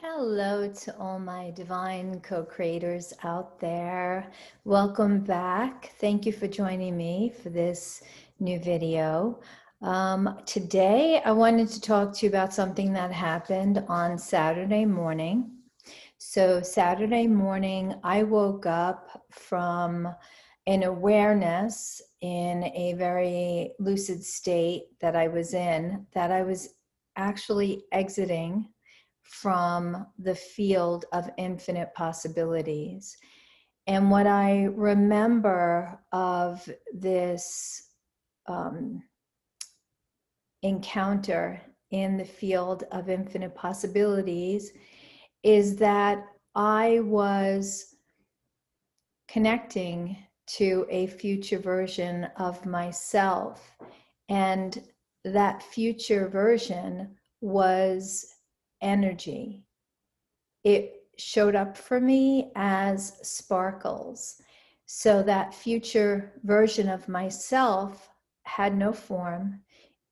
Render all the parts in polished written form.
Hello to all my divine co-creators out there. Welcome back. Thank you for joining me for this new video. Today, I wanted to talk to you about something that happened on Saturday morning. So Saturday morning, I woke up from an awareness in a very lucid state that I was in, that I was actually exiting from the field of infinite possibilities. And what I remember of this encounter in the field of infinite possibilities is that I was connecting to a future version of myself. And that future version was energy. It showed up for me as sparkles. So that future version of myself had no form.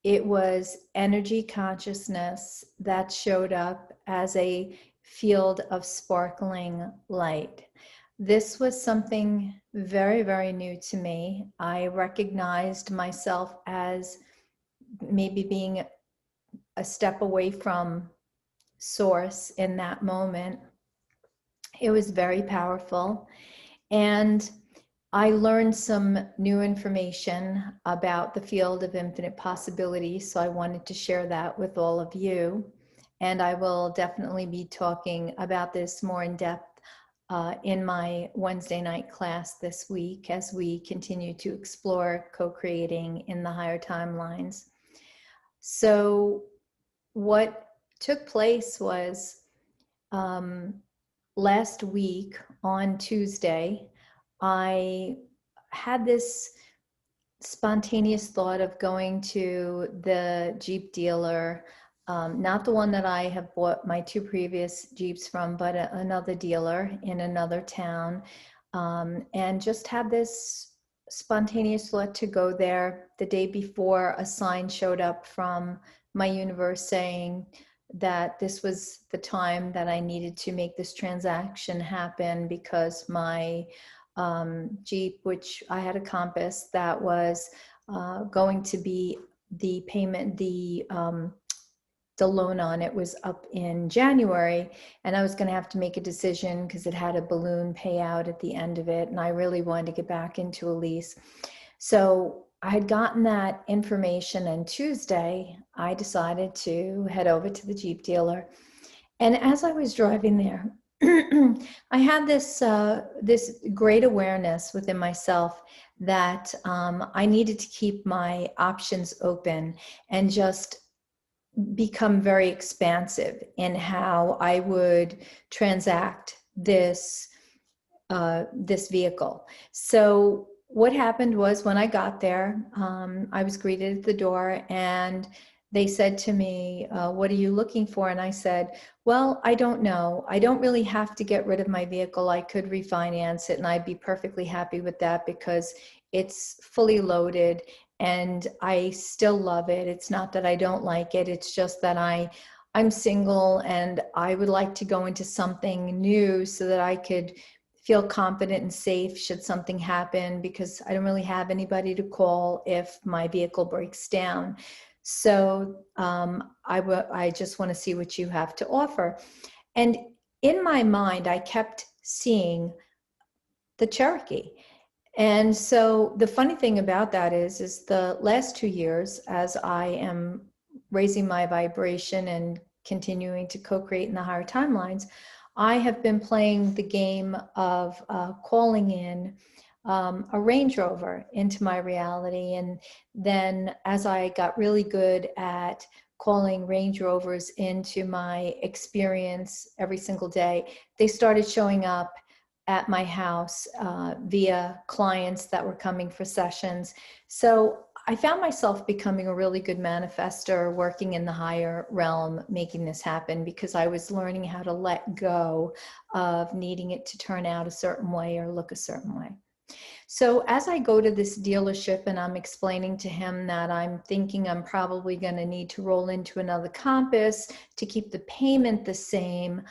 It was energy consciousness that showed up as a field of sparkling light. This was something very, very new to me. I recognized myself as maybe being a step away from source in that moment. It was very powerful. And I learned some new information about the field of infinite possibilities. So I wanted to share that with all of you. And I will definitely be talking about this more in depth in my Wednesday night class this week as we continue to explore co-creating in the higher timelines. So what took place was last week on Tuesday, I had this spontaneous thought of going to the Jeep dealer, not the one that I have bought my two previous Jeeps from, but another dealer in another town, and just had this spontaneous thought to go there. The day before, a sign showed up from my universe saying that this was the time that I needed to make this transaction happen because my Jeep, which I had a Compass that was going to be the payment, the loan on it was up in January, and I was going to have to make a decision because it had a balloon payout at the end of it, and I really wanted to get back into a lease. So I had gotten that information, and Tuesday I decided to head over to the Jeep dealer. And as I was driving there, I had this great awareness within myself that I needed to keep my options open and just become very expansive in how I would transact this vehicle. So what happened was when I got there, I was greeted at the door and they said to me, what are you looking for? And I said, well, I don't know. I don't really have to get rid of my vehicle. I could refinance it and I'd be perfectly happy with that because it's fully loaded and I still love it. It's not that I don't like it. It's just that I'm single and I would like to go into something new so that I could feel confident and safe should something happen, because I don't really have anybody to call if my vehicle breaks down. So I just want to see what you have to offer. And in my mind, I kept seeing the Cherokee. And so the funny thing about that is the last 2 years, as I am raising my vibration and continuing to co-create in the higher timelines, I have been playing the game of calling in a Range Rover into my reality. And then as I got really good at calling Range Rovers into my experience every single day, they started showing up at my house via clients that were coming for sessions. So I found myself becoming a really good manifester, working in the higher realm, making this happen because I was learning how to let go of needing it to turn out a certain way or look a certain way. So as I go to this dealership and I'm explaining to him that I'm thinking I'm probably going to need to roll into another Compass to keep the payment the same,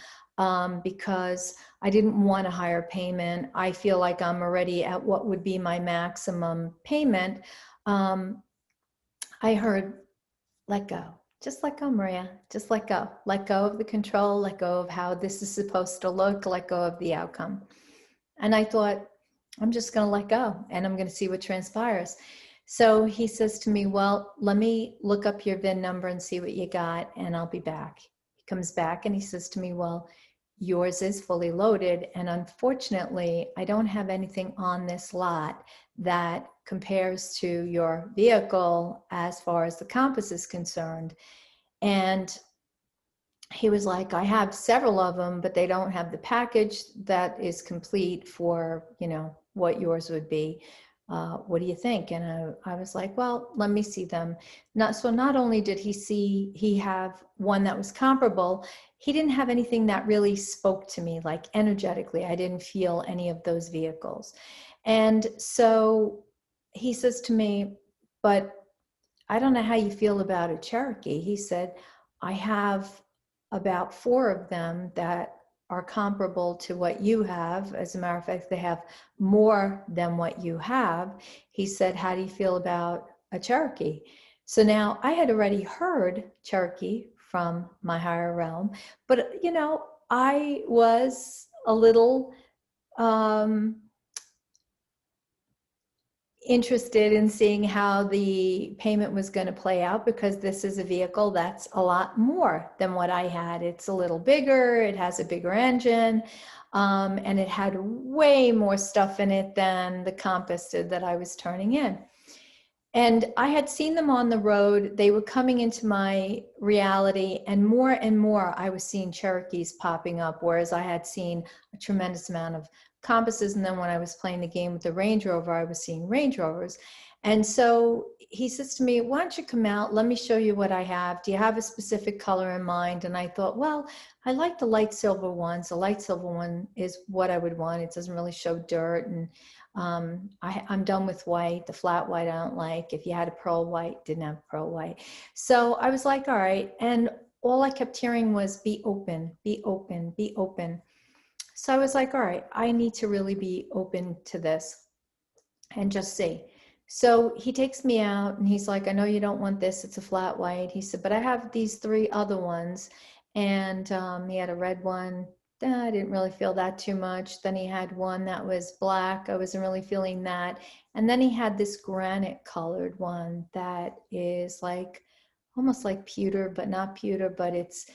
because I didn't want a higher payment. I feel like I'm already at what would be my maximum payment. I heard, let go. Just let go, Maria. Just let go. Let go of the control. Let go of how this is supposed to look. Let go of the outcome. And I thought, I'm just going to let go and I'm going to see what transpires. So he says to me, well, let me look up your VIN number and see what you got, and I'll be back. He comes back and he says to me, well, yours is fully loaded. And unfortunately, I don't have anything on this lot that compares to your vehicle as far as the Compass is concerned. And he was like, I have several of them, but they don't have the package that is complete for, you know, what yours would be. What do you think? And I was like, well, let me see them. Not only did he have one that was comparable, he didn't have anything that really spoke to me, like energetically. I didn't feel any of those vehicles. And so he says to me, but I don't know how you feel about a Cherokee. He said, I have about 4 of them that are comparable to what you have. As a matter of fact, they have more than what you have. He said, how do you feel about a Cherokee? So now I had already heard Cherokee from my higher realm, but you know, I was a little interested in seeing how the payment was going to play out, because this is a vehicle that's a lot more than what I had. It's a little bigger, it has a bigger engine, and it had way more stuff in it than the Compass did that I was turning in. And I had seen them on the road. They were coming into my reality, and more I was seeing Cherokees popping up, whereas I had seen a tremendous amount of Compasses. And then when I was playing the game with the Range Rover, I was seeing Range Rovers. And so he says to me, why don't you come out? Let me show you what I have. Do you have a specific color in mind? And I thought, well, I like the light silver ones. The light silver one is what I would want. It doesn't really show dirt. And I'm done with white. The flat white I don't like. If you had a pearl white, didn't have pearl white. So I was like, all right. And all I kept hearing was be open, be open, be open. So I was like, all right, I need to really be open to this and just see. So he takes me out and he's like, I know you don't want this. It's a flat white. He said, but I have these 3 other ones. And he had a red one. I didn't really feel that too much. Then he had one that was black. I wasn't really feeling that. And then he had this granite colored one that is like almost like pewter, but not pewter, but it's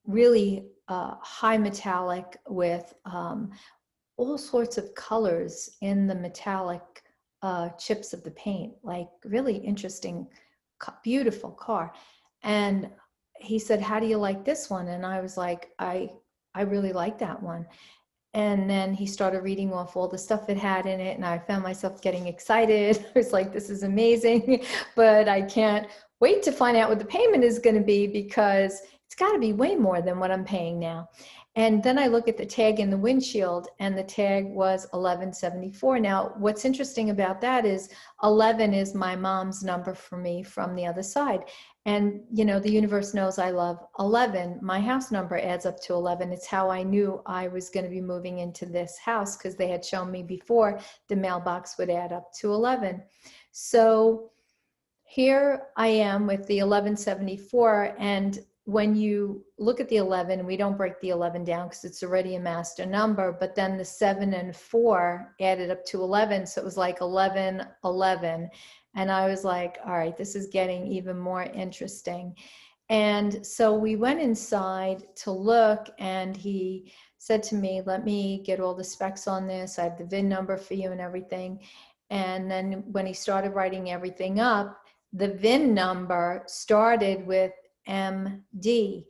really high metallic with all sorts of colors in the metallic chips of the paint, like really interesting, beautiful car. And he said, how do you like this one? And I was like, I really like that one. And then he started reading off all the stuff it had in it, and I found myself getting excited. I was like, this is amazing, but I can't wait to find out what the payment is going to be, because it's got to be way more than what I'm paying now. And then I look at the tag in the windshield, and the tag was 1174. Now, what's interesting about that is 11 is my mom's number for me from the other side. And, you know, the universe knows I love 11. My house number adds up to 11. It's how I knew I was going to be moving into this house, because they had shown me before the mailbox would add up to 11. So here I am with the 1174. And when you look at the 11, we don't break the 11 down because it's already a master number, but then the 7 and 4 added up to 11. So it was like 11, 11. And I was like, all right, this is getting even more interesting. And so we went inside to look, and he said to me, let me get all the specs on this. I have the VIN number for you and everything. And then when he started writing everything up, the VIN number started with MD.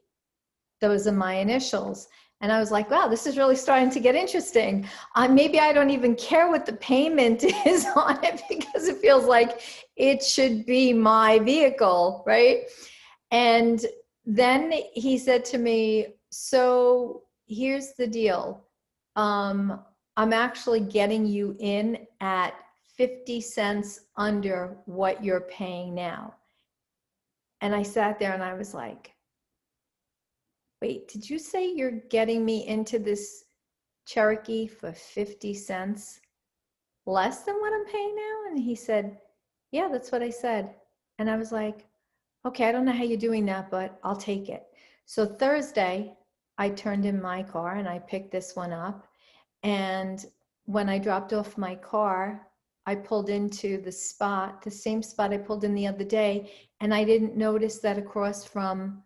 Those are my initials. And I was like, wow, this is really starting to get interesting. Maybe I don't even care what the payment is on it, because it feels like it should be my vehicle, right? And then he said to me, so here's the deal. I'm actually getting you in at 50 cents under what you're paying now. And I sat there and I was like, wait, did you say you're getting me into this Cherokee for 50 cents less than what I'm paying now? And he said, yeah, that's what I said. And I was like, okay, I don't know how you're doing that, but I'll take it. So Thursday, I turned in my car and I picked this one up. And when I dropped off my car, I pulled into the spot, the same spot I pulled in the other day, and I didn't notice that across from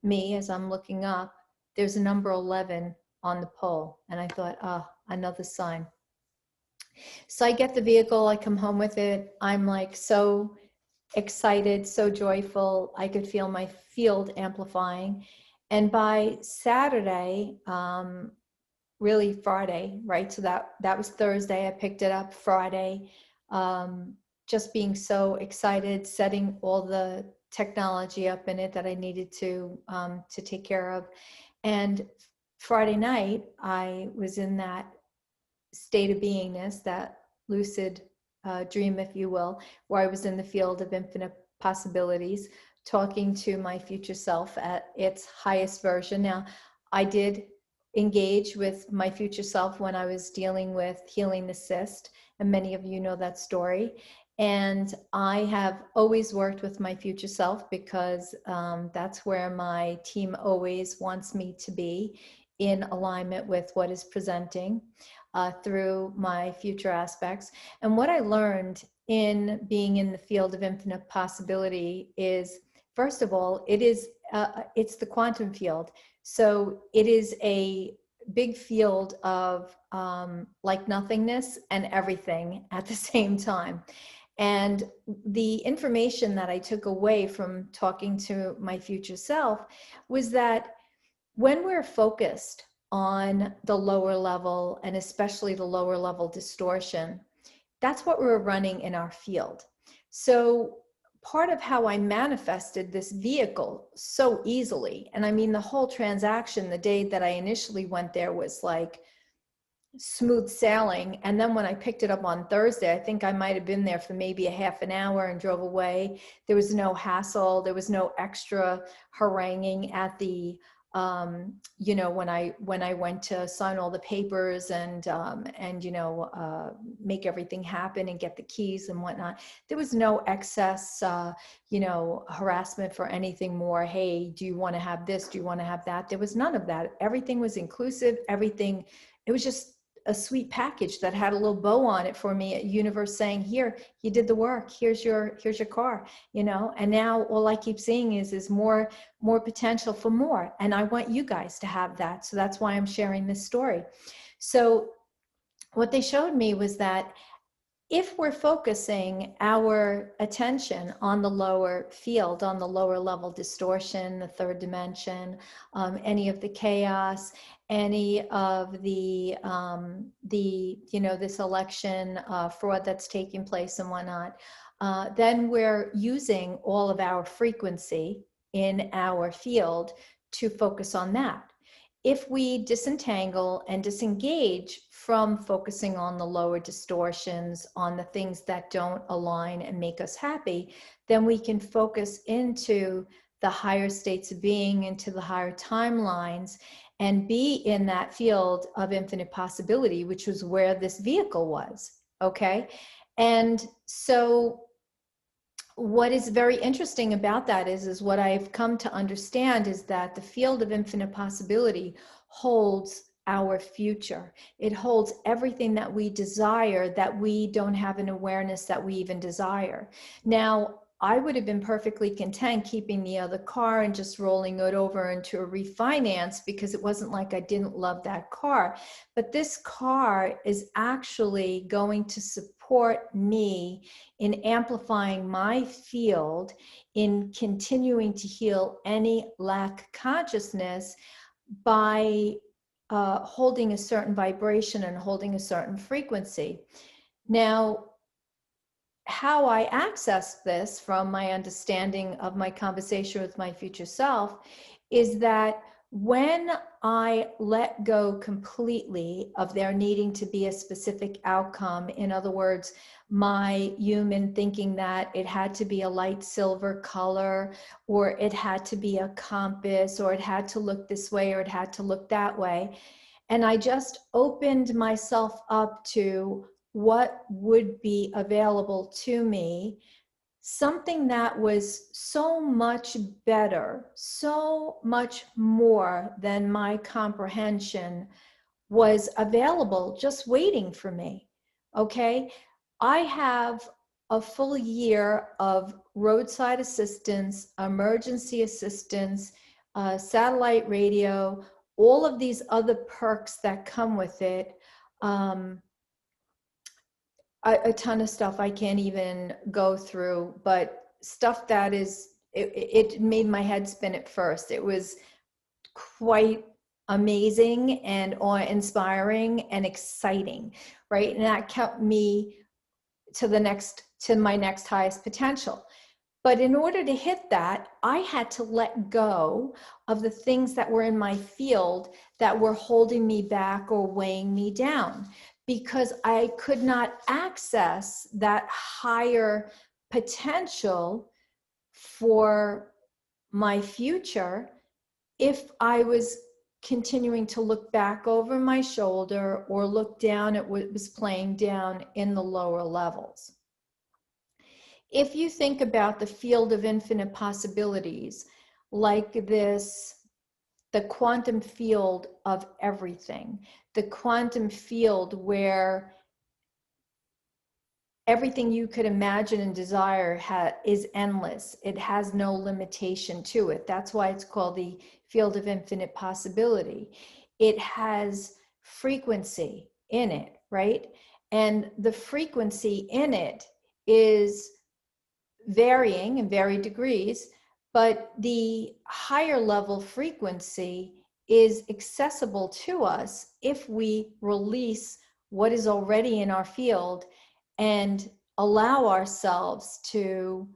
me as I'm looking up, there's a number 11 on the pole. And I thought, oh, another sign. So I get the vehicle, I come home with it. I'm like so excited, so joyful. I could feel my field amplifying. And by Saturday, really Friday, right? So that was Thursday. I picked it up Friday. Just being so excited, setting all the technology up in it that I needed to take care of. And Friday night, I was in that state of beingness, that lucid dream, if you will, where I was in the field of infinite possibilities, talking to my future self at its highest version. Now, I did engage with my future self when I was dealing with healing the cyst, and many of you know that story. And I have always worked with my future self because that's where my team always wants me to be, in alignment with what is presenting through my future aspects. And what I learned in being in the field of infinite possibility is, first of all, it's the quantum field. So it is a big field of like nothingness and everything at the same time. And the information that I took away from talking to my future self was that when we're focused on the lower level, and especially the lower level distortion, that's what we're running in our field. So part of how I manifested this vehicle so easily, and I mean, the whole transaction, the day that I initially went there was like smooth sailing. And then when I picked it up on Thursday, I think I might have been there for maybe a half an hour and drove away. There was no hassle. There was no extra haranguing at the when I went to sign all the papers and make everything happen and get the keys and whatnot. There was no excess harassment for anything more. Hey, do you want to have this? Do you want to have that? There was none of that. Everything was inclusive. Everything. It was just a sweet package that had a little bow on it for me, at universe saying, here, you did the work. Here's your car, and now all I keep seeing is more potential for more. And I want you guys to have that. So that's why I'm sharing this story. So what they showed me was that if we're focusing our attention on the lower field, on the lower level distortion, the third dimension, any of the chaos, any of the this election fraud that's taking place and whatnot, then we're using all of our frequency in our field to focus on that. If we disentangle and disengage from focusing on the lower distortions, on the things that don't align and make us happy, then we can focus into the higher states of being, into the higher timelines, and be in that field of infinite possibility, which was where this vehicle was. Okay. And so what is very interesting about that is what I've come to understand is that the field of infinite possibility holds our future. It holds everything that we desire, that we don't have an awareness that we even desire. Now, I would have been perfectly content keeping the other car and just rolling it over into a refinance, because it wasn't like I didn't love that car. But this car is actually going to support me in amplifying my field, in continuing to heal any lack consciousness by holding a certain vibration and holding a certain frequency. Now, how I access this from my understanding of my conversation with my future self is that When I let go completely of there needing to be a specific outcome, in other words, my human thinking that it had to be a light silver color, or it had to be a compass, or it had to look this way, or it had to look that way, and I just opened myself up to what would be available to me, something that was so much better, so much more than my comprehension was available, just waiting for me. Okay. I have a full year of roadside assistance, emergency assistance, satellite radio, all of these other perks that come with it. Um, a ton of stuff I can't even go through, but stuff that is, it made my head spin at first. It was quite amazing and awe-inspiring and exciting, right? And that kept me to my next highest potential. But in order to hit that, I had to let go of the things that were in my field that were holding me back or weighing me down, because I could not access that higher potential for my future if I was continuing to look back over my shoulder or look down at what was playing down in the lower levels. If you think about the field of infinite possibilities, like this, the quantum field of everything, the quantum field where everything you could imagine and desire is endless. It has no limitation to it. That's why it's called the field of infinite possibility. It has frequency in it, right? And the frequency in it is varying in varied degrees, but the higher level frequency is accessible to us if we release what is already in our field and allow ourselves to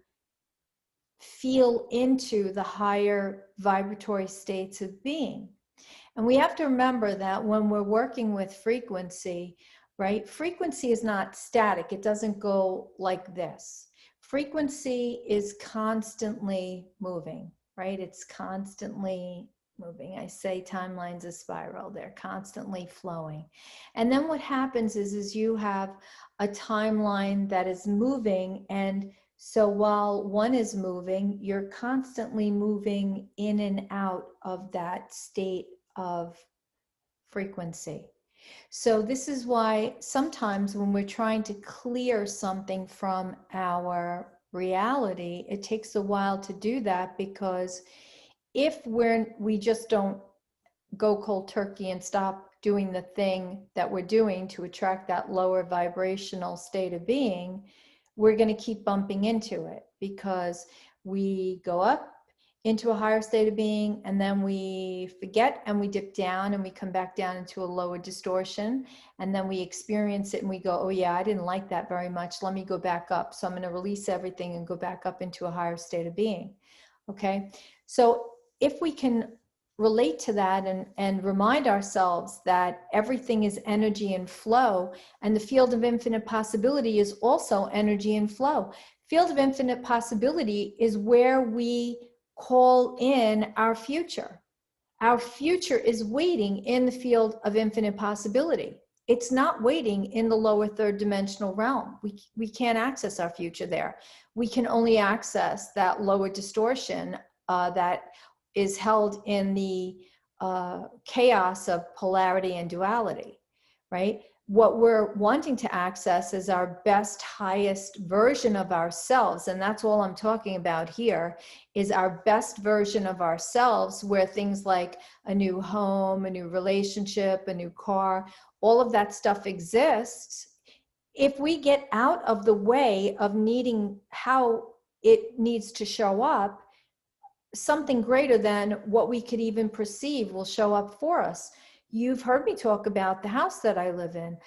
feel into the higher vibratory states of being. And we have to remember that when we're working with frequency, right? Frequency is not static. It doesn't go like this. Frequency is constantly moving, right? It's constantly moving. I say timeline's a spiral. They're constantly flowing. And then what happens is you have a timeline that is moving, and so while one is moving, you're constantly moving in and out of that state of frequency. So this is why sometimes when we're trying to clear something from our reality, it takes a while to do that, because if we just don't go cold turkey and stop doing the thing that we're doing to attract that lower vibrational state of being, we're going to keep bumping into it, because we go up into a higher state of being, and then we forget and we dip down and we come back down into a lower distortion, and then we experience it and we go, oh yeah, I didn't like that very much, let me go back up. So I'm going to release everything and go back up into a higher state of being. Okay, so if we can relate to that and remind ourselves that everything is energy and flow, and the field of infinite possibility is also energy and flow. Field of infinite possibility is where we call in our future. Our future is waiting in the field of infinite possibility. It's not waiting in the lower third dimensional realm. We can't access our future there. We can only access that lower distortion that is held in the chaos of polarity and duality, right? What we're wanting to access is our best, highest version of ourselves. And that's all I'm talking about here, is our best version of ourselves, where things like a new home, a new relationship, a new car, all of that stuff exists. If we get out of the way of needing how it needs to show up, something greater than what we could even perceive will show up for us. You've heard me talk about the house that I live in.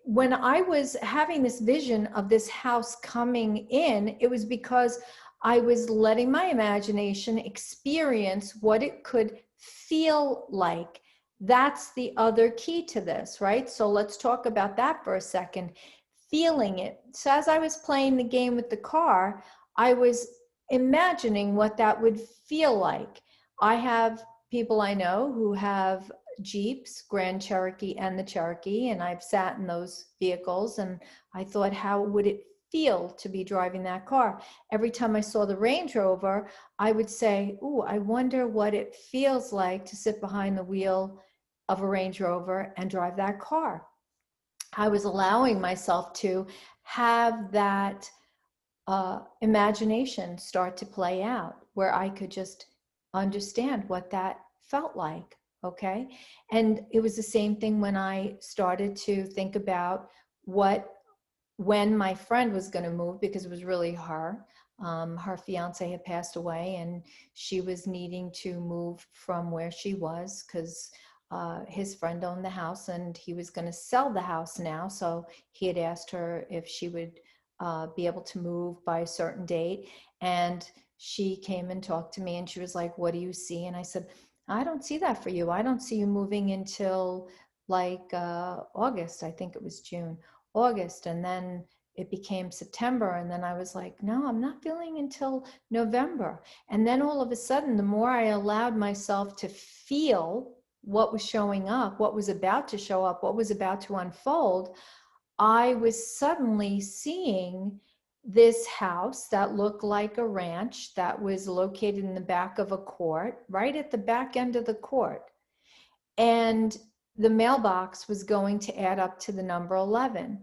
When I was having this vision of this house coming in, it was because I was letting my imagination experience what it could feel like? That's the other key to this, right? So let's talk about that for a second. Feeling it. So as I was playing the game with the car, I was imagining what that would feel like. I have people I know who have Jeeps, Grand Cherokee and the Cherokee, and I've sat in those vehicles, and I thought, how would it feel to be driving that car? Every time I saw the Range Rover, I would say, ooh, I wonder what it feels like to sit behind the wheel of a Range Rover and drive that car. I was allowing myself to have that imagination start to play out, where I could just understand what that felt like. Okay. And it was the same thing when I started to think about when my friend was going to move, because it was really her. Her fiance had passed away, and she was needing to move from where she was because his friend owned the house and he was going to sell the house now. So he had asked her if she would be able to move by a certain date. And she came and talked to me, and she was like, what do you see? And I said, I don't see that for you. I don't see you moving until like August. I think it was June, August. And then it became September. And then I was like, no, I'm not feeling until November. And then all of a sudden, the more I allowed myself to feel what was showing up, what was about to show up, what was about to unfold, I was suddenly seeing this house that looked like a ranch that was located in the back of a court, right at the back end of the court. And the mailbox was going to add up to the number 11.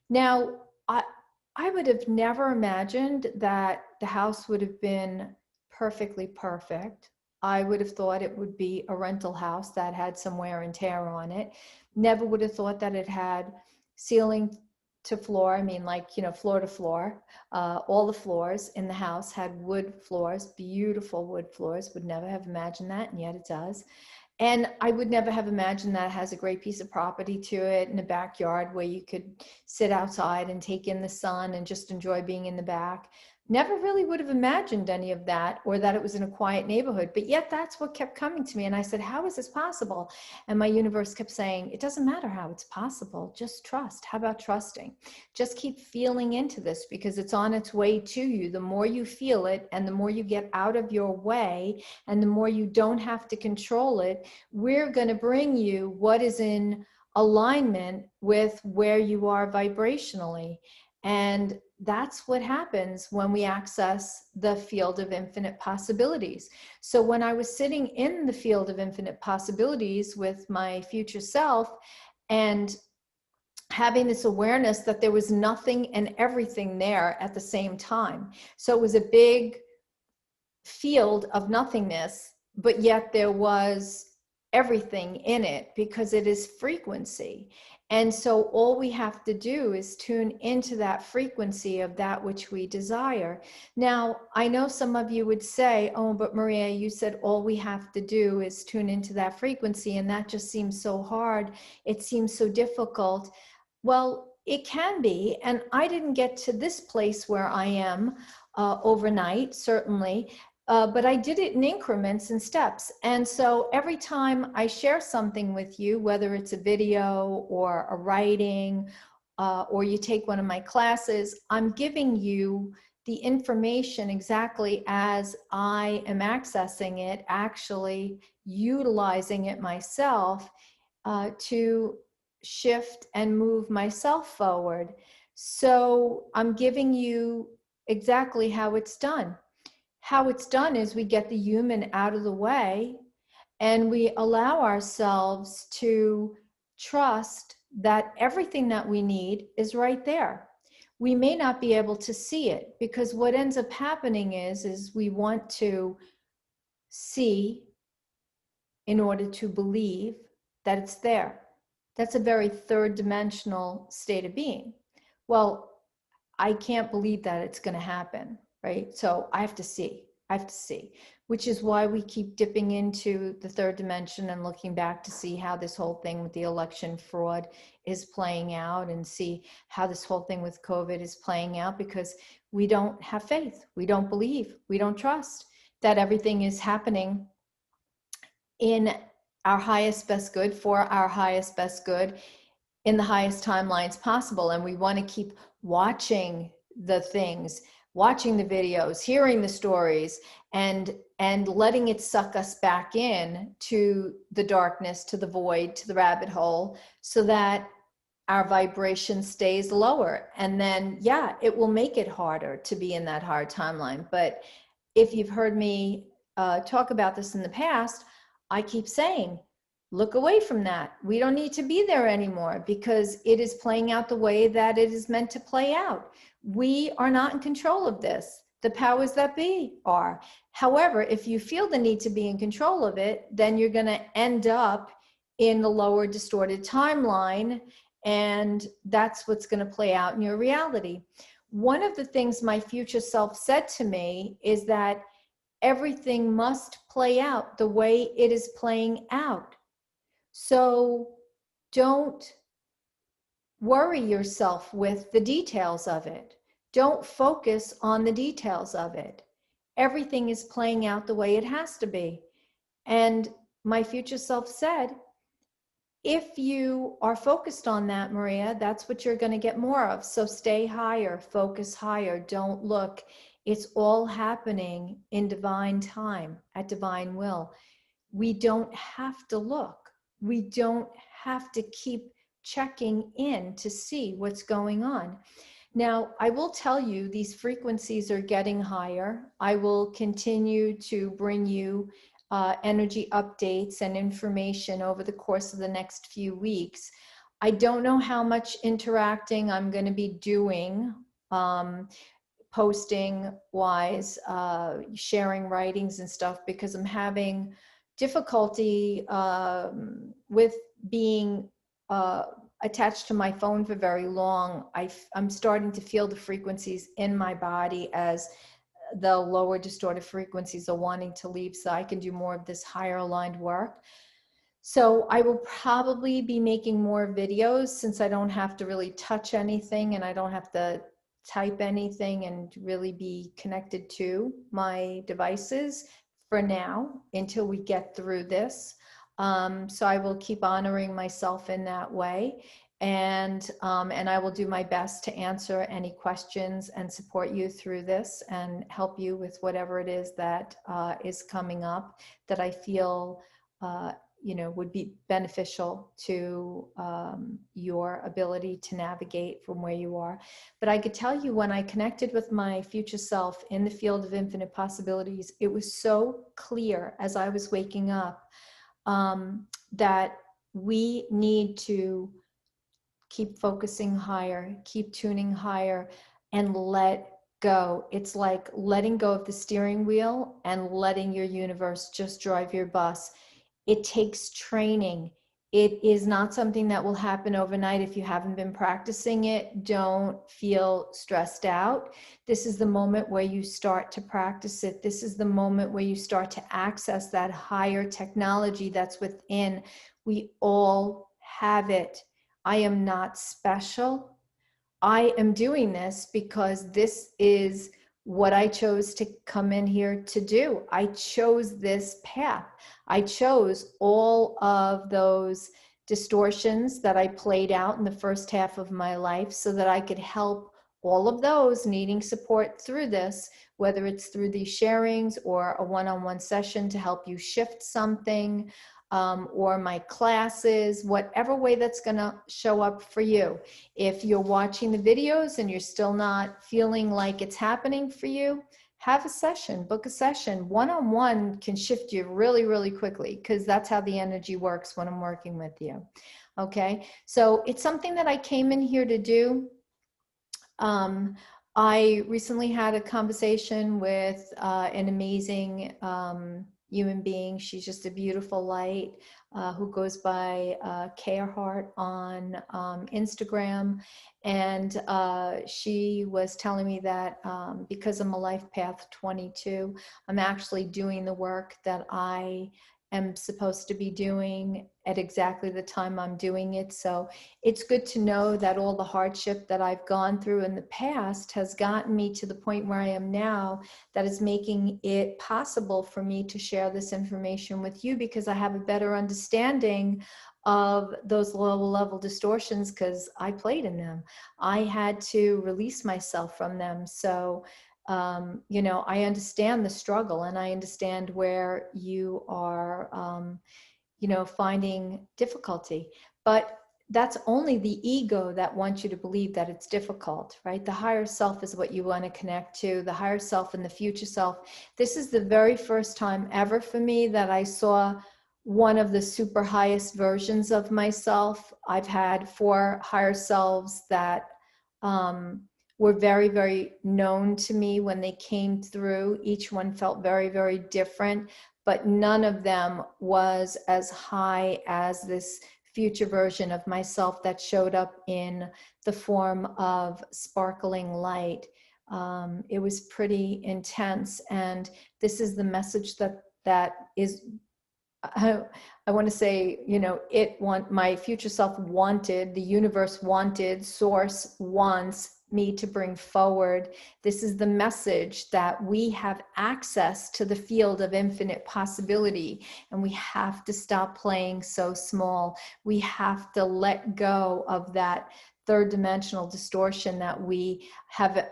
Now, I would have never imagined that the house would have been perfectly perfect. I would have thought it would be a rental house that had some wear and tear on it. Never would have thought that it had ceiling to floor. I mean, like, floor to floor. All the floors in the house had wood floors, beautiful wood floors. Would never have imagined that, and yet it does. And I would never have imagined that it has a great piece of property to it in a backyard where you could sit outside and take in the sun and just enjoy being in the back. Never really would have imagined any of that, or that it was in a quiet neighborhood. But yet that's what kept coming to me. And I said, how is this possible? And my universe kept saying, it doesn't matter how it's possible. Just trust. How about trusting? Just keep feeling into this, because it's on its way to you. The more you feel it, and the more you get out of your way, and the more you don't have to control it, we're going to bring you what is in alignment with where you are vibrationally. And that's what happens when we access the field of infinite possibilities. So when I was sitting in the field of infinite possibilities with my future self, and having this awareness that there was nothing and everything there at the same time. So it was a big field of nothingness, but yet there was everything in it, because it is frequency. And so all we have to do is tune into that frequency of that which we desire. Now, I know some of you would say, oh, but Maria, you said all we have to do is tune into that frequency, and that just seems so hard. It seems so difficult. Well, it can be. And I didn't get to this place where I am overnight, certainly. But I did it in increments and steps. And so every time I share something with you, whether it's a video or a writing, or you take one of my classes, I'm giving you the information exactly as I am accessing it, actually utilizing it myself to shift and move myself forward. So I'm giving you exactly how it's done. How it's done is we get the human out of the way, and we allow ourselves to trust that everything that we need is right there. We may not be able to see it, because what ends up happening is we want to see in order to believe that it's there. That's a very third dimensional state of being. Well, I can't believe that it's going to happen, right? So I have to see, which is why we keep dipping into the third dimension and looking back to see how this whole thing with the election fraud is playing out, and see how this whole thing with COVID is playing out, because we don't have faith. We don't believe. We don't trust that everything is happening in our highest best good, for our highest best good, in the highest timelines possible. And we want to keep watching the things, watching the videos, hearing the stories, and letting it suck us back in to the darkness, to the void, to the rabbit hole, so that our vibration stays lower. And then, yeah, it will make it harder to be in that hard timeline. But if you've heard me talk about this in the past, I keep saying, look away from that. We don't need to be there anymore, because it is playing out the way that it is meant to play out. We are not in control of this. The powers that be are. However, if you feel the need to be in control of it, then you're going to end up in the lower distorted timeline, and that's what's going to play out in your reality. One of the things my future self said to me is that everything must play out the way it is playing out. So don't worry yourself with the details of it. Don't focus on the details of it. Everything is playing out the way it has to be. And my future self said, if you are focused on that, Maria, that's what you're going to get more of. So stay higher, focus higher, don't look. It's all happening in divine time, at divine will. We don't have to look. We don't have to keep checking in to see what's going on. Now, I will tell you, these frequencies are getting higher. I will continue to bring you energy updates and information over the course of the next few weeks. I don't know how much interacting I'm going to be doing, posting wise, sharing writings and stuff, because I'm having difficulty with being attached to my phone for very long. I'm starting to feel the frequencies in my body as the lower distorted frequencies are wanting to leave, so I can do more of this higher aligned work. So I will probably be making more videos, since I don't have to really touch anything and I don't have to type anything and really be connected to my devices for now, until we get through this. So I will keep honoring myself in that way. And I will do my best to answer any questions and support you through this and help you with whatever it is that is coming up that I feel would be beneficial to your ability to navigate from where you are. But I could tell you, when I connected with my future self in the field of infinite possibilities, it was so clear as I was waking up that we need to keep focusing higher, keep tuning higher, and let go. It's like letting go of the steering wheel and letting your universe just drive your bus. It takes training. It is not something that will happen overnight. If you haven't been practicing it, don't feel stressed out. This is the moment where you start to practice it. This is the moment where you start to access that higher technology that's within. We all have it. I am not special. I am doing this because this is what I chose to come in here to do. I chose this path. I chose all of those distortions that I played out in the first half of my life so that I could help all of those needing support through this, whether it's through these sharings or a one-on-one session to help you shift something, or my classes, whatever way that's going to show up for you. If you're watching the videos and you're still not feeling like it's happening for you, have a session, book a session. One-on-one can shift you really, really quickly, because that's how the energy works when I'm working with you. Okay, so it's something that I came in here to do. I recently had a conversation with an amazing human being. She's just a beautiful light, who goes by Kaerhart on Instagram. And she was telling me that because I'm a life path 22, I'm actually doing the work that I am supposed to be doing at exactly the time I'm doing it. So it's good to know that all the hardship that I've gone through in the past has gotten me to the point where I am now, that is making it possible for me to share this information with you, because I have a better understanding of those low level distortions, because I played in them. I had to release myself from them. So you know, I understand the struggle, and I understand where you are, you know, finding difficulty. But that's only the ego that wants you to believe that it's difficult, right? The higher self is what you want to connect to, the higher self and the future self. This is the very first time ever for me that I saw one of the super highest versions of myself. I've had 4 higher selves that um, were very, very known to me when they came through. Each one felt very, very different, but none of them was as high as this future version of myself that showed up in the form of sparkling light. It was pretty intense, and this is the message that is, I want to say, you know, my future self wanted, the universe wanted, source wants me to bring forward. This is the message that we have access to the field of infinite possibility, and we have to stop playing so small. We have to let go of that third dimensional distortion that we have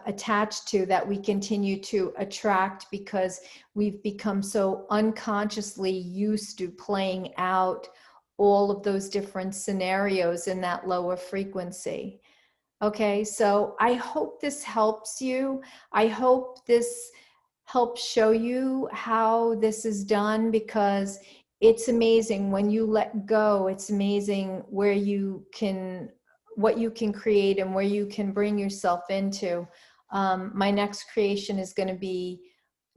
attached to, that we continue to attract, because we've become so unconsciously used to playing out all of those different scenarios in that lower frequency. Okay, so I hope this helps you. I hope this helps show you how this is done, because it's amazing when you let go. It's amazing where you can, what you can create and where you can bring yourself into. My next creation is going to be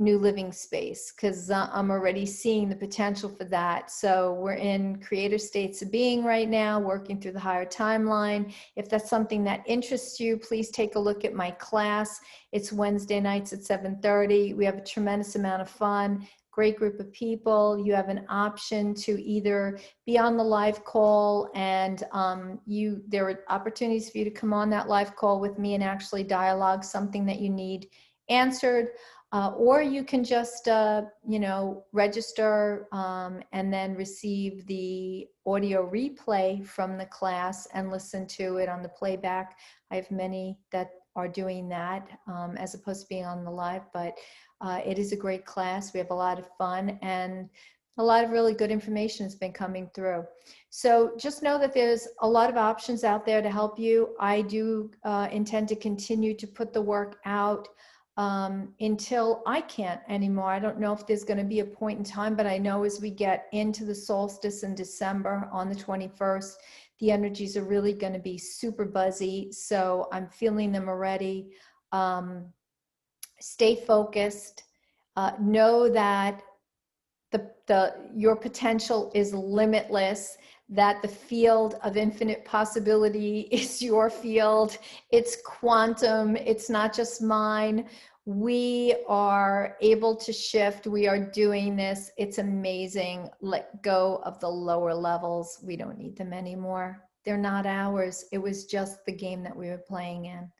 new living space, because I'm already seeing the potential for that. So we're in creator states of being right now, working through the higher timeline. If that's something that interests you, please take a look at my class. It's Wednesday nights at 7:30. We have a tremendous amount of fun, great group of people. You have an option to either be on the live call, and there are opportunities for you to come on that live call with me and actually dialogue something that you need answered. Or you can just, you know, register and then receive the audio replay from the class and listen to it on the playback. I have many that are doing that as opposed to being on the live, but it is a great class. We have a lot of fun, and a lot of really good information has been coming through. So just know that there's a lot of options out there to help you. I do intend to continue to put the work out until I can't anymore. I don't know if there's going to be a point in time, but I know as we get into the solstice in December on the 21st, the energies are really going to be super buzzy. So I'm feeling them already. Stay focused. Know that your potential is limitless, that the field of infinite possibility is your field. It's quantum. It's not just mine. We are able to shift. We are doing this. It's amazing. Let go of the lower levels. We don't need them anymore. They're not ours. It was just the game that we were playing in.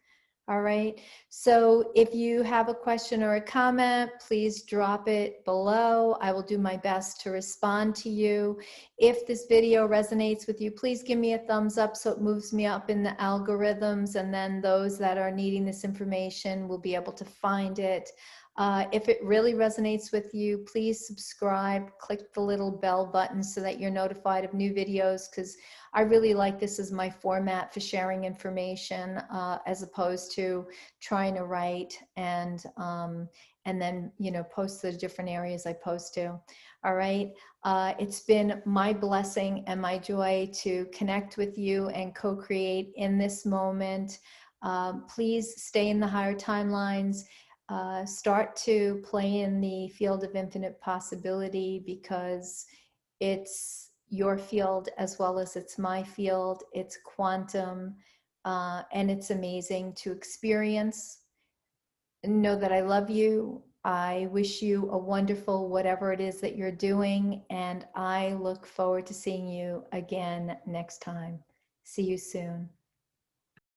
All right. So if you have a question or a comment, please drop it below. I will do my best to respond to you. If this video resonates with you, please give me a thumbs up so it moves me up in the algorithms, and then those that are needing this information will be able to find it. If it really resonates with you, please subscribe, click the little bell button so that you're notified of new videos, because I really like this as my format for sharing information, as opposed to trying to write and then, you know, post the different areas I post to. All right. It's been my blessing and my joy to connect with you and co-create in this moment. Please stay in the higher timelines. Start to play in the field of infinite possibility, because it's your field as well as it's my field. It's quantum, and it's amazing to experience. Know that I love you. I wish you a wonderful whatever it is that you're doing, and I look forward to seeing you again next time. See you soon.